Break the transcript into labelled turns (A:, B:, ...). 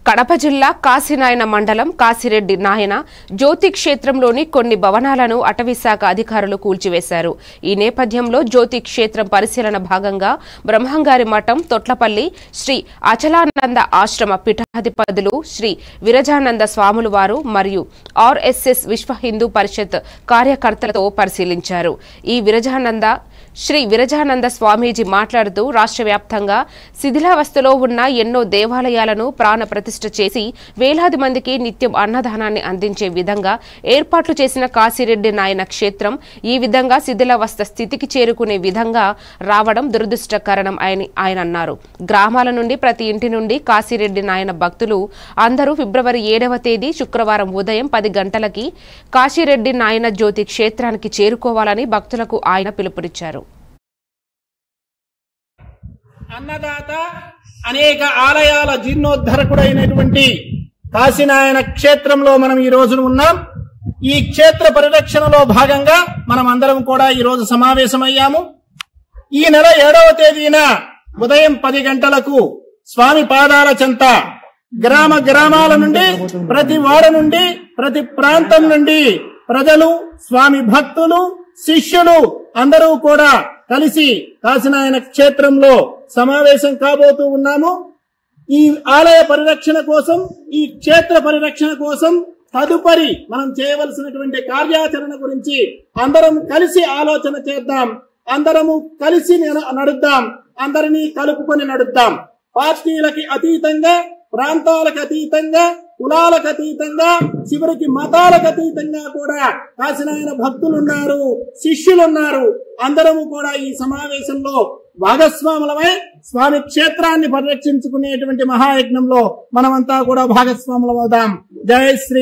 A: కడప జిల్లా కాశీనాయన మండలం కాశిరెడ్డి నాయన జ్యోతి క్షేత్రంలోని కొన్ని భవనాలను అటవీశాఖ అధికారులు కూల్చివేశారు. ఈ నేపథ్యంలో జ్యోతి క్షేత్రం పరిశీలన భాగంగా బ్రహ్మంగారి మఠం తొట్లపల్లి శ్రీ అచలానంద ఆశ్రమ పీఠాధిపతులు శ్రీ విరజానంద స్వాములు వారు మరియు ఆర్ఎస్ఎస్ విశ్వ హిందూ పరిషత్ కార్యకర్తలతో పరిశీలించారు. శ్రీ విరజానంద స్వామీజీ మాట్లాడుతూ రాష్ట్ర వ్యాప్తంగా శిథిలావస్థలో ఉన్న ఎన్నో దేవాలయాలను ప్రాణ ప్రతిష్ఠ చేసి వేలాది మందికి నిత్యం అన్నదానాన్ని అందించే విధంగా ఏర్పాట్లు చేసిన కాశిరెడ్డి నాయన క్షేత్రం ఈ విధంగా శిథిలావస్థ స్థితికి చేరుకునే విధంగా రావడం దురదృష్టకరం అని ఆయన అన్నారు. గ్రామాల నుండి ప్రతి ఇంటి నుండి కాశిరెడ్డి నాయన భక్తులు అందరూ ఫిబ్రవరి 7వ తేదీ శుక్రవారం ఉదయం 10 గంటలకి కాశిరెడ్డి నాయన జ్యోతి క్షేత్రానికి చేరుకోవాలని భక్తులకు ఆయన పిలుపునిచ్చారు.
B: అన్నదాత అనేక ఆలయాల జీర్ణోద్ధరకుడైనటువంటి కాశీనాయన క్షేత్రంలో మనం ఈ రోజు ఉన్నాం. ఈ క్షేత్ర పరిరక్షణలో భాగంగా మనం అందరం కూడా ఈ రోజు సమావేశమయ్యాము. ఈ నెల 7వ తేదీన ఉదయం 10 గంటలకు స్వామి పాదాల చెంత గ్రామ గ్రామాల నుండి, ప్రతి వాడ నుండి, ప్రతి ప్రాంతం నుండి ప్రజలు, స్వామి భక్తులు, శిష్యులు అందరూ కూడా కలిసి కాశీనాయన క్షేత్రంలో సమావేశం కాబోతూ ఉన్నాము. ఈ ఆలయ పరిరక్షణ కోసం, ఈ క్షేత్ర పరిరక్షణ కోసం తదుపరి మనం చేయవలసినటువంటి కార్యాచరణ గురించి అందరం కలిసి ఆలోచన చేద్దాం. అందరము కలిసి నడుద్దాం. అందరినీ కలుపుకొని నడుద్దాం. పార్టీలకి అతీతంగా, ప్రాంతాలకు అతీతంగా, కులాలకు అతీతంగా, చివరికి మతాలకు అతీతంగా కూడా కాశీనాయన భక్తులున్నారు, శిష్యులున్నారు. అందరము కూడా ఈ సమావేశంలో భాగస్వాములమై స్వామి క్షేత్రాన్ని పరిరక్షించుకునేటువంటి మహాయజ్ఞంలో మనమంతా కూడా భాగస్వాములమవుదాం. జై శ్రీ